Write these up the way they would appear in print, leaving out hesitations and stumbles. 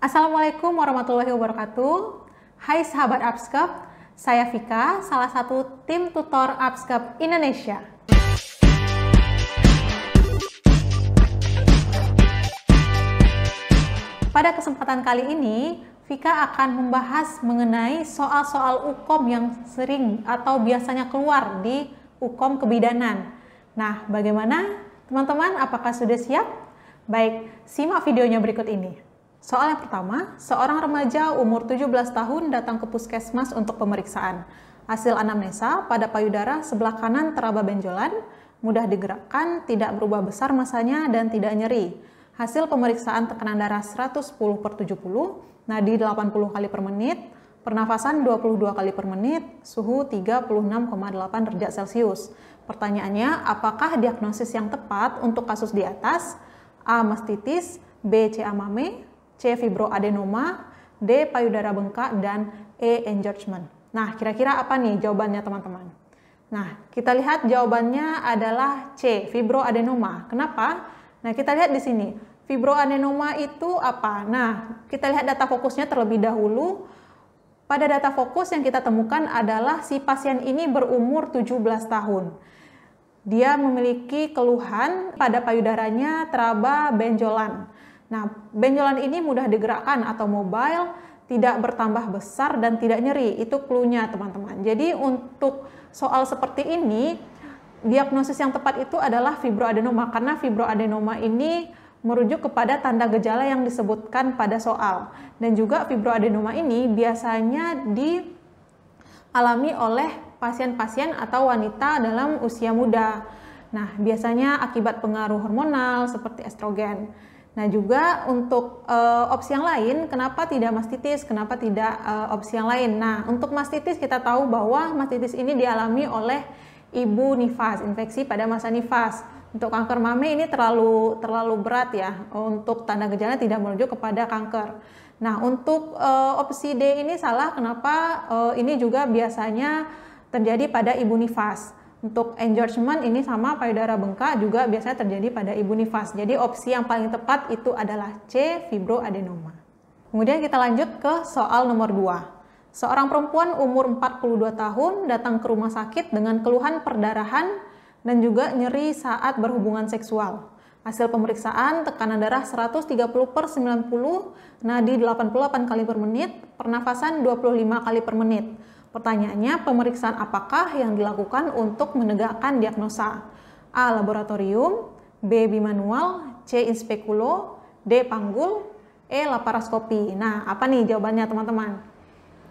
Assalamualaikum warahmatullahi wabarakatuh. Hai sahabat Abskep, saya Vika, salah satu tim tutor Abskep Indonesia. Pada kesempatan kali ini, Vika akan membahas mengenai soal-soal UKOM yang sering atau biasanya keluar di UKOM kebidanan. Nah, bagaimana teman-teman? Apakah sudah siap? Baik, simak videonya berikut ini. Soal yang pertama, seorang remaja umur 17 tahun datang ke puskesmas untuk pemeriksaan. Hasil anamnesa pada payudara sebelah kanan teraba benjolan, mudah digerakkan, tidak berubah besar masanya, dan tidak nyeri. Hasil pemeriksaan tekanan darah 110/70, nadi 80 kali per menit, pernafasan 22 kali per menit, suhu 36,8 derajat Celcius. Pertanyaannya, apakah diagnosis yang tepat untuk kasus di atas? A. Mastitis, B. CA-MAME, C. Fibroadenoma, D. Payudara bengkak, dan E. Engorgement. Nah, kira-kira apa nih jawabannya teman-teman? Nah, kita lihat jawabannya adalah C. Fibroadenoma. Kenapa? Nah, kita lihat di sini. Fibroadenoma itu apa? Nah, kita lihat data fokusnya terlebih dahulu. Pada data fokus yang kita temukan adalah si pasien ini berumur 17 tahun. Dia memiliki keluhan pada payudaranya teraba benjolan. Nah, benjolan ini mudah digerakkan atau mobile, tidak bertambah besar dan tidak nyeri. Itu clue-nya, teman-teman. Jadi untuk soal seperti ini, diagnosis yang tepat itu adalah fibroadenoma, karena fibroadenoma ini merujuk kepada tanda gejala yang disebutkan pada soal. Dan juga fibroadenoma ini biasanya dialami oleh pasien-pasien atau wanita dalam usia muda. Nah, biasanya akibat pengaruh hormonal seperti estrogen. Nah, juga untuk opsi yang lain, kenapa tidak mastitis, kenapa tidak opsi yang lain? Nah, untuk mastitis kita tahu bahwa mastitis ini dialami oleh ibu nifas, infeksi pada masa nifas. Untuk kanker mame ini terlalu berat ya, untuk tanda gejala tidak merujuk kepada kanker. Nah, untuk opsi D ini salah, kenapa? Ini juga biasanya terjadi pada ibu nifas. Untuk engorgement ini sama payudara bengkak juga biasanya terjadi pada ibu nifas. Jadi opsi yang paling tepat itu adalah C, fibroadenoma. Kemudian kita lanjut ke soal nomor 2. Seorang perempuan umur 42 tahun datang ke rumah sakit dengan keluhan perdarahan dan juga nyeri saat berhubungan seksual. Hasil pemeriksaan tekanan darah 130/90, nadi 88 kali per menit, pernafasan 25 kali per menit. Pertanyaannya, pemeriksaan apakah yang dilakukan untuk menegakkan diagnosa? A. Laboratorium, B. Bimanual, C. Inspekulo, D. Panggul, E. Laparoskopi. Nah, apa nih jawabannya teman-teman?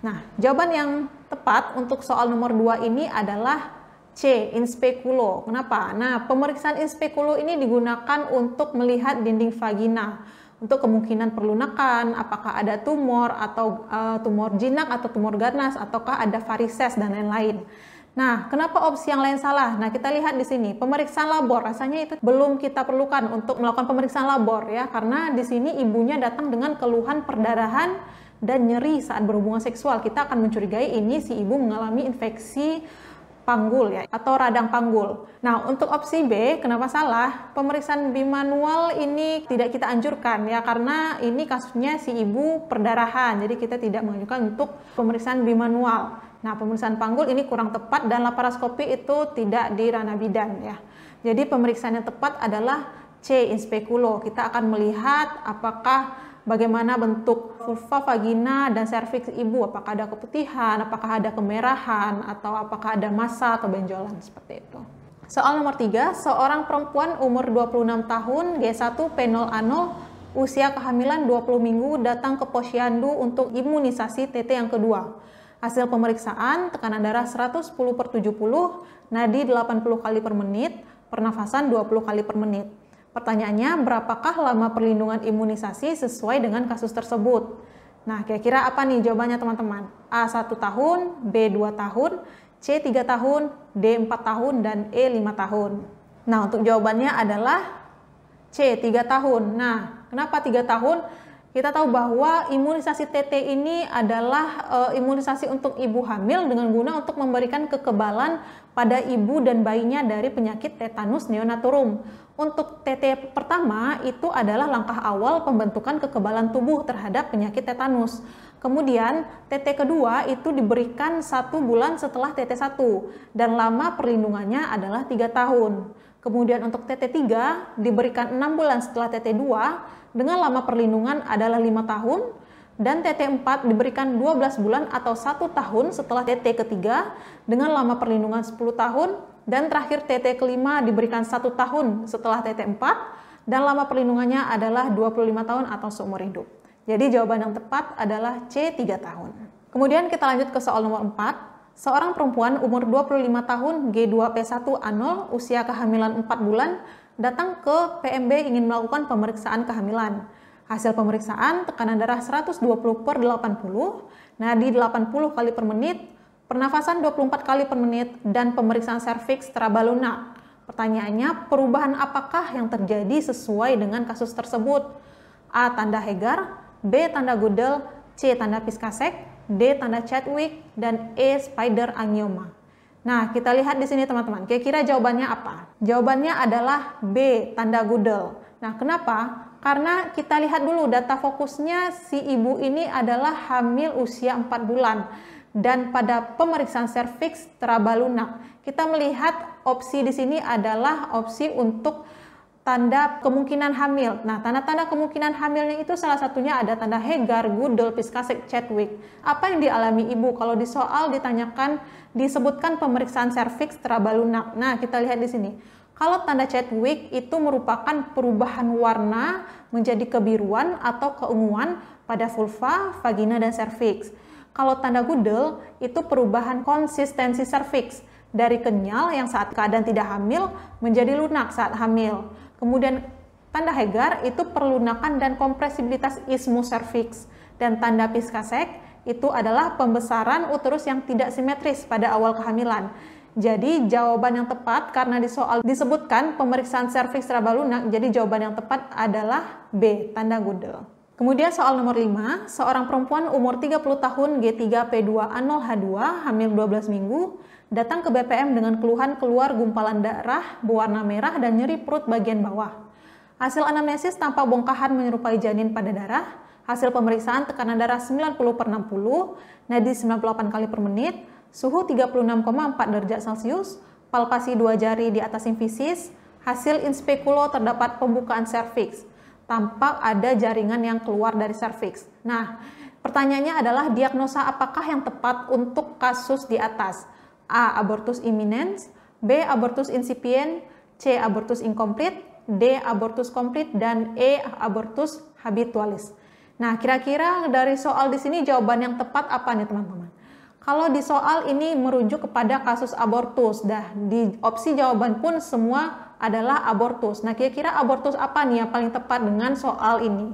Nah, jawaban yang tepat untuk soal nomor 2 ini adalah C. Inspekulo. Kenapa? Nah, pemeriksaan inspekulo ini digunakan untuk melihat dinding vagina. Untuk kemungkinan perlunakan, apakah ada tumor atau tumor jinak atau tumor ganas, ataukah ada varises dan lain-lain. Nah, kenapa opsi yang lain salah? Nah, kita lihat di sini pemeriksaan labor, rasanya itu belum kita perlukan untuk melakukan pemeriksaan labor ya, karena di sini ibunya datang dengan keluhan perdarahan dan nyeri saat berhubungan seksual. Kita akan mencurigai ini si ibu mengalami infeksi panggul ya, atau radang panggul. Nah, untuk opsi B, kenapa salah? Pemeriksaan bimanual ini tidak kita anjurkan ya, karena ini kasusnya si ibu perdarahan, jadi kita tidak mengajukan untuk pemeriksaan bimanual. Nah, pemeriksaan panggul ini kurang tepat dan laparoskopi itu tidak di ranah bidan ya. Jadi pemeriksaan yang tepat adalah C, inspekulo. Kita akan melihat apakah bagaimana bentuk vulva, vagina, dan serviks ibu, apakah ada keputihan, apakah ada kemerahan, atau apakah ada massa atau benjolan, seperti itu. Soal nomor 3, seorang perempuan umur 26 tahun, G1 P0A0, usia kehamilan 20 minggu, datang ke posyandu untuk imunisasi TT yang kedua. Hasil pemeriksaan, tekanan darah 110/70, nadi 80 kali per menit, pernafasan 20 kali per menit. Pertanyaannya, berapakah lama perlindungan imunisasi sesuai dengan kasus tersebut? Nah, kira-kira apa nih jawabannya teman-teman? A. 1 tahun, B. 2 tahun, C. 3 tahun, D. 4 tahun, dan E. 5 tahun. Nah, untuk jawabannya adalah C. 3 tahun. Nah, kenapa 3 tahun? Kita tahu bahwa imunisasi TT ini adalah imunisasi untuk ibu hamil dengan guna untuk memberikan kekebalan pada ibu dan bayinya dari penyakit tetanus neonatorum. Untuk TT pertama itu adalah langkah awal pembentukan kekebalan tubuh terhadap penyakit tetanus. Kemudian TT kedua itu diberikan 1 bulan setelah TT1 dan lama perlindungannya adalah 3 tahun. Kemudian untuk TT3 diberikan 6 bulan setelah TT2 dengan lama perlindungan adalah 5 tahun, dan TT4 diberikan 12 bulan atau 1 tahun setelah TT ketiga dengan lama perlindungan 10 tahun, dan terakhir TT kelima diberikan 1 tahun setelah TT4 dan lama perlindungannya adalah 25 tahun atau seumur hidup. Jadi jawaban yang tepat adalah C, 3 tahun. Kemudian kita lanjut ke soal nomor 4. Seorang perempuan umur 25 tahun G2P1A0 usia kehamilan 4 bulan datang ke PMB ingin melakukan pemeriksaan kehamilan. Hasil pemeriksaan tekanan darah 120/80, nadi 80 kali per menit, pernafasan 24 kali per menit, dan pemeriksaan serviks trabaluna. Pertanyaannya, perubahan apakah yang terjadi sesuai dengan kasus tersebut? A. Tanda Hegar, B. Tanda Goodell, C. Tanda Piscasek, D. Tanda Chadwick, dan E. Spider angioma. Nah, kita lihat di sini teman-teman. Kira-kira jawabannya apa? Jawabannya adalah B. Tanda Goodell. Nah, kenapa? Karena kita lihat dulu data fokusnya si ibu ini adalah hamil usia 4 bulan. Dan pada pemeriksaan serviks trabaluna, kita melihat opsi di sini adalah opsi untuk tanda kemungkinan hamil. Nah, tanda-tanda kemungkinan hamilnya itu salah satunya ada tanda Hegar, Goodell, Piscasek, Chadwick. Apa yang dialami ibu? Kalau di soal disebutkan pemeriksaan serviks trabaluna. Nah, kita lihat di sini. Kalau tanda Chadwick itu merupakan perubahan warna menjadi kebiruan atau keunguan pada vulva, vagina, dan serviks. Kalau tanda Goodell itu perubahan konsistensi serviks dari kenyal yang saat keadaan tidak hamil menjadi lunak saat hamil. Kemudian tanda Hegar itu perlunakan dan kompresibilitas ismus serviks, dan tanda Piscasek itu adalah pembesaran uterus yang tidak simetris pada awal kehamilan. Jadi jawaban yang tepat karena di soal disebutkan pemeriksaan serviks trabaluna, jadi jawaban yang tepat adalah B, tanda Goodell. Kemudian soal nomor 5, seorang perempuan umur 30 tahun G3P2A0H2 hamil 12 minggu datang ke BPM dengan keluhan keluar gumpalan darah berwarna merah dan nyeri perut bagian bawah. Hasil anamnesis tampak bongkahan menyerupai janin pada darah. Hasil pemeriksaan tekanan darah 90/60, nadi 98 kali per menit, suhu 36,4 derajat Celcius, palpasi 2 jari di atas simfisis. Hasil inspekulo terdapat pembukaan serviks. Tampak ada jaringan yang keluar dari serviks. Nah, pertanyaannya adalah diagnosa apakah yang tepat untuk kasus di atas? A. Abortus imminens, B. Abortus incipient, C. Abortus incomplete, D. Abortus complete, dan E. Abortus habitualis. Nah, kira-kira dari soal di sini jawaban yang tepat apa nih teman-teman? Kalau di soal ini merujuk kepada kasus abortus, di opsi jawaban pun semua adalah abortus. Nah, kira-kira abortus apa nih yang paling tepat dengan soal ini?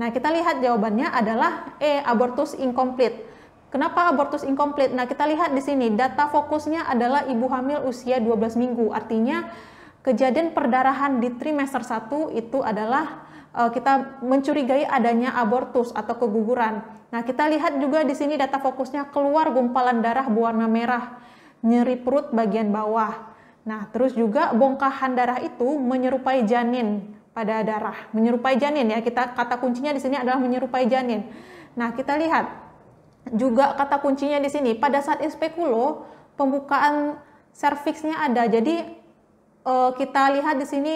Nah, kita lihat jawabannya adalah E. Abortus incomplete. Kenapa abortus incomplete? Nah, kita lihat di sini data fokusnya adalah ibu hamil usia 12 minggu. Artinya kejadian perdarahan di trimester 1 itu adalah kita mencurigai adanya abortus atau keguguran. Nah, kita lihat juga di sini data fokusnya keluar gumpalan darah berwarna merah, nyeri perut bagian bawah. Nah, terus juga bongkahan darah itu menyerupai janin pada darah. Menyerupai janin ya, kata kuncinya di sini adalah menyerupai janin. Nah, kita lihat juga kata kuncinya di sini pada saat inspekulo pembukaan serviksnya ada. Jadi kita lihat di sini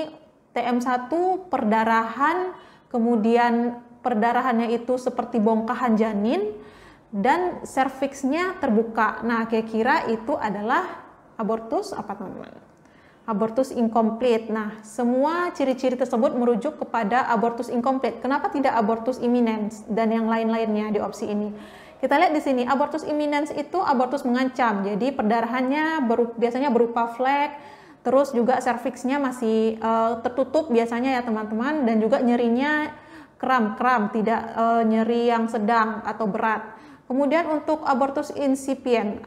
TM1 perdarahan, kemudian perdarahannya itu seperti bongkahan janin dan serviksnya terbuka. Nah, kira-kira itu adalah abortus apa teman-teman? Abortus incomplete. Nah, semua ciri-ciri tersebut merujuk kepada abortus incomplete. Kenapa tidak abortus imminens dan yang lain-lainnya di opsi ini? Kita lihat di sini, abortus imminens itu abortus mengancam. Jadi perdarahannya biasanya berupa flek, terus juga serviksnya masih tertutup biasanya ya teman-teman, dan juga nyerinya kram, tidak nyeri yang sedang atau berat. Kemudian untuk abortus incipient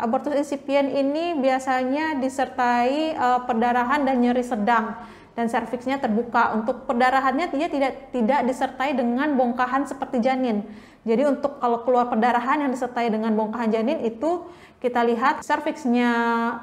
ini biasanya disertai perdarahan dan nyeri sedang. dan serviksnya terbuka. Untuk perdarahannya dia tidak disertai dengan bongkahan seperti janin. Jadi untuk kalau keluar perdarahan yang disertai dengan bongkahan janin itu kita lihat serviksnya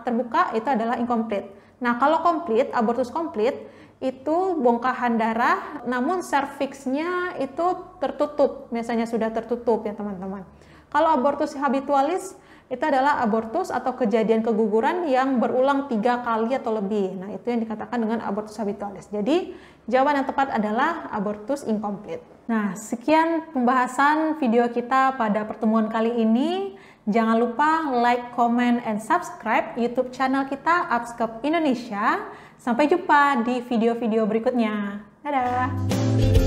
terbuka itu adalah incomplete. Nah, kalau komplit, abortus komplit itu bongkahan darah namun serviksnya itu tertutup, biasanya sudah tertutup ya teman-teman. Kalau abortus habitualis itu adalah abortus atau kejadian keguguran yang berulang 3 kali atau lebih. Nah, itu yang dikatakan dengan abortus habitualis. Jadi, jawaban yang tepat adalah abortus incomplete. Nah, sekian pembahasan video kita pada pertemuan kali ini. Jangan lupa like, comment, and subscribe YouTube channel kita Upscope Indonesia. Sampai jumpa di video-video berikutnya. Dadah!